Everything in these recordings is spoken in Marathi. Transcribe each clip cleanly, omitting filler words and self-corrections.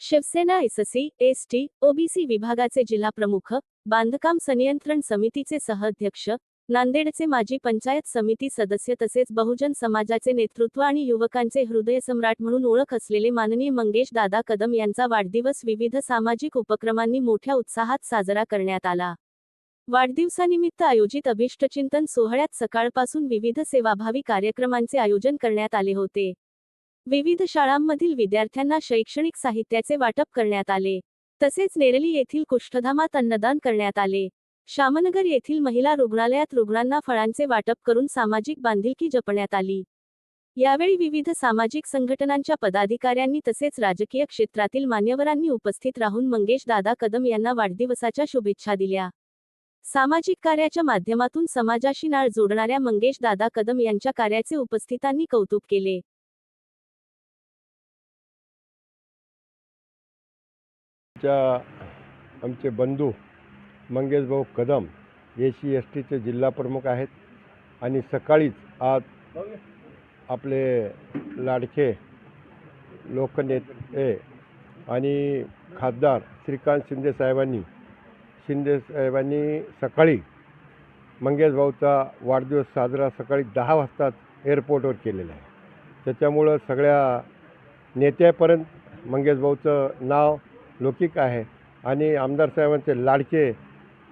शिवसेना एससी, एसटी, ओबीसी विभागाचे जिल्हा प्रमुख, बांधकाम संनियंत्रण समितीचे सहअध्यक्ष, नांदेडचे माजी पंचायत समिती सदस्य तसेच बहुजन समाजाचे नेतृत्व आणि युवकांचे हृदयसम्राट म्हणून ओळख असलेले माननीय मंगेश दादा कदम यांचा वाढदिवस विविध सामाजिक उपक्रमांनी मोठ्या उत्साहात साजरा करण्यात आला। वाढदिवसानिमित्त आयोजित अभिष्टचिंतन सोहळ्यात सकाळपासून विविध सेवाभावी कार्यक्रमांचे आयोजन करण्यात आले होते। विविध शाळांमधील विद्यार्थ्यांना शैक्षणिक साहित्याचे वाटप करण्यात आले। तसेच नेरली येथील कुष्ठधामात अन्नदान करण्यात आले। श्यामनगर येथील महिला रुग्णालयात रुग्णांना फळांचे वाटप करून सामाजिक बांधिलकी जपण्यात आली। यावेळी विविध सामाजिक संघटनांच्या पदाधिकाऱ्यांनी तसेच राजकीय क्षेत्रातील मान्यवरांनी उपस्थित राहून मंगेश दादा कदम यांना वाढदिवसाच्या शुभेच्छा दिल्या। सामाजिक कार्याच्या माध्यमातून समाजाशी नाळ जोडणाऱ्या मंगेश दादा कदम यांच्या कार्याचे उपस्थितांनी कौतुक केले। आमचे बंधू मंगेश भाऊ कदम एसी एसटीचे जिल्हा प्रमुख आहेत आणि सकाळीच आज आपले लाडके लोकनेते आणि खासदार श्रीकांत शिंदे साहेबांनी सकाळी मंगेश भाऊचा वाढदिवस साजरा सकाळी 10 वाजता एअरपोर्टवर केलेला आहे। त्याच्यामुळं सगळ्या नेत्यापर्यंत मंगेश भाऊचं नाव लौकिक आहे आणि आमदार साहेबांचे लाडके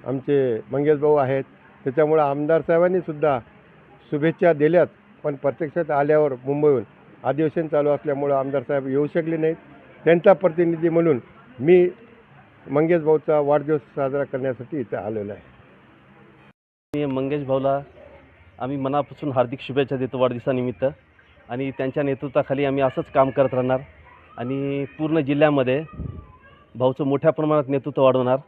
आमचे मंगेश भाऊ आहेत। त्याच्यामुळे आमदार साहेबांनी सुद्धा शुभेच्छा दिल्यात, पण प्रत्यक्षात आल्यावर मुंबईहून अधिवेशन चालू असल्यामुळं आमदार साहेब येऊ शकले नाहीत। त्यांचा प्रतिनिधी म्हणून मी मंगेश भाऊचा वाढदिवस साजरा करण्यासाठी इथे आलेलो आहे। मंगेश भाऊला आम्ही मनापासून हार्दिक शुभेच्छा देतो वाढदिवसानिमित्त आणि त्यांच्या नेतृत्वाखाली आम्ही असंच काम करत राहणार आणि पूर्ण जिल्ह्यामध्ये भाऊचं मोठ्या प्रमाणात नेतृत्व वाढवणार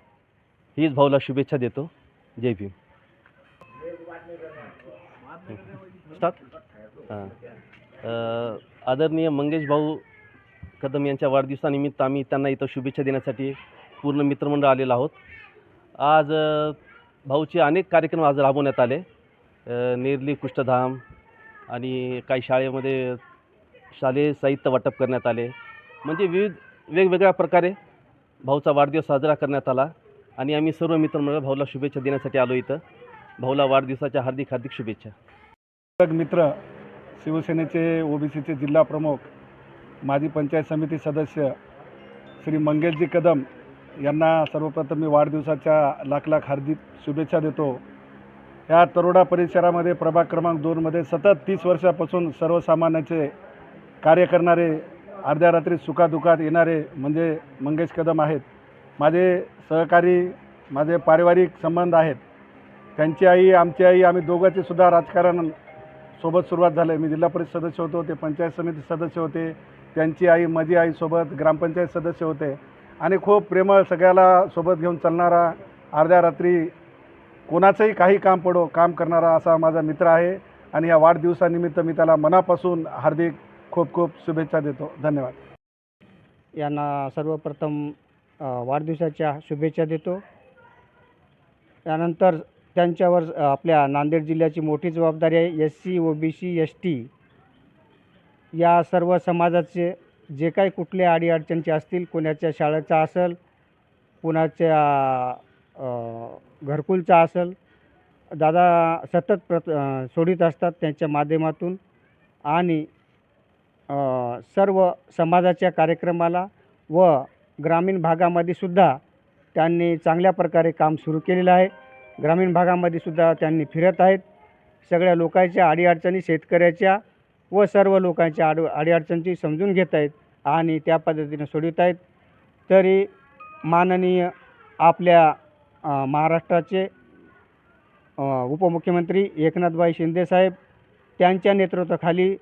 हीच भाऊला शुभेच्छा देतो। जय भीम। आदरणीय मंगेश भाऊ कदम यांच्या वाढदिवसानिमित्त आम्ही त्यांना इथं शुभेच्छा देण्यासाठी पूर्ण मित्रमंडळ आलेलो आहोत। आज भाऊचे अनेक कार्यक्रम आज राबवण्यात आले। नेरली कुष्ठधाम आणि काही शाळेमध्ये शालेय साहित्य वाटप करण्यात आले। म्हणजे वेगवेगळ्या प्रकारे भाऊचा वाढदिवस साजरा करण्यात आला आणि आम्ही सर्व मित्रमंडळ भाऊला शुभेच्छा देण्यासाठी आलो इथं। भाऊला वाढदिवसाच्या हार्दिक हार्दिक शुभेच्छा। मित्र शिवसेनेचे ओबीसीचे जिल्हा प्रमुख माजी पंचायत समिती सदस्य श्री मंगेशजी कदम यांना सर्वप्रथम मी वाढदिवसाच्या लाख लाख हार्दिक शुभेच्छा देतो। या तरोडा परिसरामध्ये प्रभाग क्रमांक 2 मध्ये सतत 30 वर्षापासून सर्वसामान्यांचे कार्य करणारे, अर्ध्या रात्री सुखादुखात येणारे म्हणजे मंगेश कदम आहेत। माझे सहकारी, माझे पारिवारिक संबंध आहेत। त्यांची आई, आमची आई, आम्ही दोघांचे सुद्धा राजकारण सोबत सुरुवात झाले। मी जिल्हा परिषद सदस्य होतो, ते पंचायत समिती सदस्य होते। त्यांची आई, माझी आई सोबत ग्रामपंचायत सदस्य होते आणि खूप प्रेमळ, सगळ्याला सोबत घेऊन चालणारा, अर्ध्या रात्री कोणाचंही काही काम पडो काम करणारा असा माझा मित्र आहे आणि या वाढदिवसानिमित्त मी त्याला मनापासून हार्दिक खूप खूप शुभेच्छा देतो। धन्यवाद। यांना सर्वप्रथम वाढदिवसाच्या शुभेच्छा देतो। त्यानंतर त्यांच्यावर आपल्या नांदेड जिल्ह्याची मोठी जबाबदारी आहे। एससी, ओबीसी, एसटी या सर्व समाजाचे जे काही कुठले अडीअडचणीचे असतील, कोणाच्या शाळेचा असेल, कुणाच्या घरकुलचा असेल, दादा सतत सोडित असतात त्यांच्या माध्यमातून आणि सर्व समाजाच्या कार्यक्रमाला व ग्रामीण भागामध्ये सुद्धा त्यांनी चांगल्या प्रकारे काम सुरू केलेलं आहे। ग्रामीण भागामध्ये सुद्धा त्यांनी फिरत आहेत, सगळ्या लोकांच्या अडीअडचणी, शेतकऱ्याच्या व सर्व लोकांच्या अडीअडचणी समजून घेत आहेत आणि त्या पद्धतीने सोडवित आहेत। तरी माननीय आपल्या महाराष्ट्राचे उपमुख्यमंत्री एकनाथभाई शिंदे साहेब त्यांच्या नेतृत्वाखाली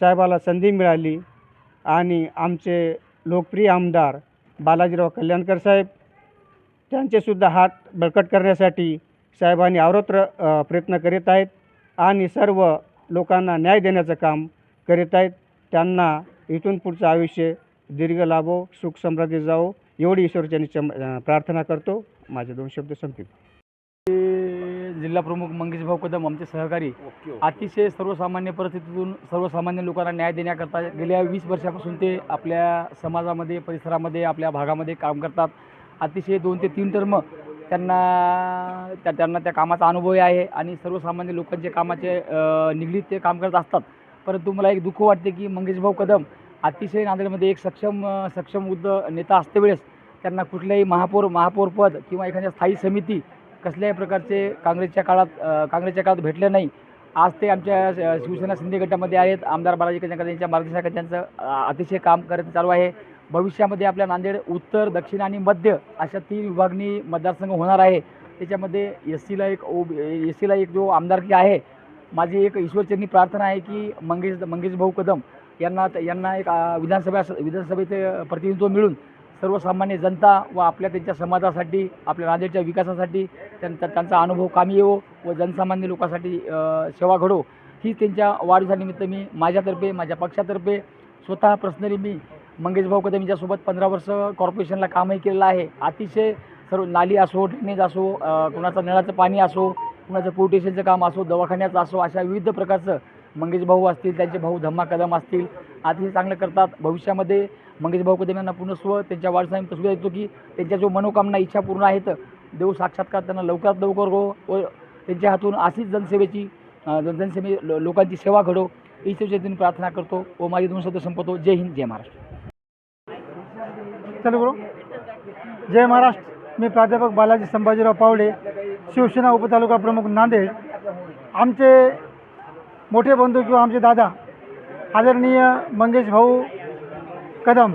साहेबाला संधी मिळाली आणि आमचे लोकप्रिय आमदार बालाजीराव कल्याणकर साहेब त्यांचेसुद्धा हात बळकट करण्यासाठी साहेबांनी अहोरात्र प्रयत्न करीत आहेत आणि सर्व लोकांना न्याय देण्याचं काम करीत आहेत। त्यांना इथून पुढचं आयुष्य दीर्घ लाभो, सुख समृद्धी जावो एवढी ईश्वरचरणी प्रार्थना करतो। माझे 2 शब्द संपले। जिल्हाप्रमुख मंगेशभाऊ कदम आमचे सहकारी अतिशय सर्वसामान्य परिस्थितीतून सर्वसामान्य लोकांना न्याय देण्याकरता गेल्या 20 वर्षापासून ते आपल्या समाजामध्ये, परिसरामध्ये, आपल्या भागामध्ये काम करतात. अतिशय 2 ते 3 टर्म त्यांना त्या कामाचा अनुभव आहे आणि सर्वसामान्य लोकांचे कामाचे निगडीत ते काम करत असतात. परंतु मला एक दुःख वाटते की मंगेशभाऊ कदम अतिशय नांदेडमध्ये एक सक्षम नेता असते वेळेस त्यांना कुठल्याही महापौरपद किंवा एखाद्या स्थायी समिती कसल्याही प्रकारचे काँग्रेसच्या काळात भेटले नाही. आज ते आमच्या शिवसेना शिंदे गटामध्ये आहेत. आमदार बालाजी कल्याणकर यांच्या मार्गदर्शनाखाली त्यांचं अतिशय काम करत चालू आहे. भविष्यामध्ये आपल्या नांदेड उत्तर, दक्षिण आणि मध्य अशा 3 विभागणी मतदारसंघ होणार आहे. त्याच्यामध्ये एस सीला एक जो आमदारकी आहे. माझी एक ईश्वरचरणी प्रार्थना आहे की मंगेशभाऊ कदम यांना एक विधानसभेचे प्रतिनिधित्व मिळून सर्वसामान्य जनता व त्यांच्या समाजासाठी, आपल्या नांदेडच्या विकासासाठी त्यांचा अनुभव कामी येवो व जनसामान्य लोकांसाठी सेवा घडो ही त्यांच्या वाढदिवसानिमित्त मी माझ्यातर्फे, माझ्या पक्षातर्फे स्वतः पर्सनली मी मंगेशभाऊ कदम यांच्यासोबत 15 वर्ष कॉर्पोरेशनला कामही केलेलं आहे. अतिशय सर्व नाली असो, ड्रेनेज असो, कुणाचं नळाचं पाणी असो, कुणाचं पोलिटिशियनचं काम असो, दवाखान्याचं असो, अशा विविध प्रकारचं मंगेशभाऊ असतील, त्यांचे भाऊ धम्मा कदम असतील, अतिशय चांगलं करतात. भविष्यामध्ये मंगेशभाऊ कदम यांना पुनस्व त्यांच्या वाढदिवसानिमित्त सुद्धा येतो की त्यांच्या जो मनोकामना, इच्छा पूर्ण आहेत देव साक्षात्कार त्यांना लवकरात लवकर हो व त्यांच्या हातून अशीच लोकांची सेवा घडो ही तुम्ही प्रार्थना करतो व माझे 2 शब्द संपवतो. जय हिंद, जय महाराष्ट्र. चलो बोलो. जय महाराष्ट्र. मी प्राध्यापक बालाजी संभाजीराव पावडे, शिवसेना उपतालुका प्रमुख नांदेड. आमचे मोठे बंधू किंवा आमचे दादा आदरणीय मंगेशभाऊ कदम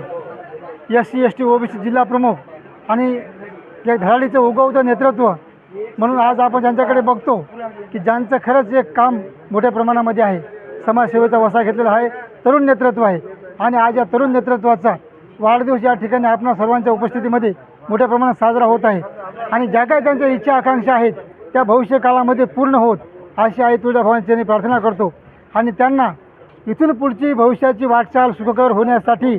SC ST OBC जिल्हा प्रमुख आणि या धडाडीचं उगवतं नेतृत्व म्हणून आज आपण ज्यांच्याकडे बघतो की ज्यांचं खरंच एक काम मोठ्या प्रमाणामध्ये आहे, समाजसेवेचा वसा घेतलेला आहे, तरुण नेतृत्व आहे. आणि आज या तरुण नेतृत्वाचा वाढदिवस या ठिकाणी आपणा सर्वांच्या उपस्थितीमध्ये मोठ्या प्रमाणात साजरा होत आहे. आणि ज्या काही त्यांच्या इच्छा आकांक्षा आहेत त्या भविष्य काळामध्ये पूर्ण होत अशी आई तुळजाभवानीची प्रार्थना करतो. आणि त्यांना इथून पुढची भविष्याची वाटचाल सुखकर होण्यासाठी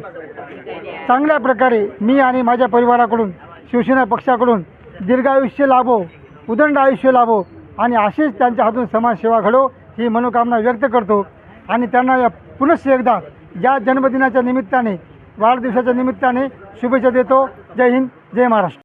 चांगल्या प्रकारे मी आणि माझ्या परिवाराकडून, शिवसेना पक्षाकडून दीर्घायुष्य लाभो, उदंड आयुष्य लाभो आणि अशीच त्यांच्या हातून समाजसेवा घडो ही मनोकामना व्यक्त करतो. आणि त्यांना या पुनश्च एकदा या जन्मदिनाच्या निमित्ताने, वाढदिवसाच्या निमित्ताने शुभेच्छा देतो. जय हिंद, जय महाराष्ट्र.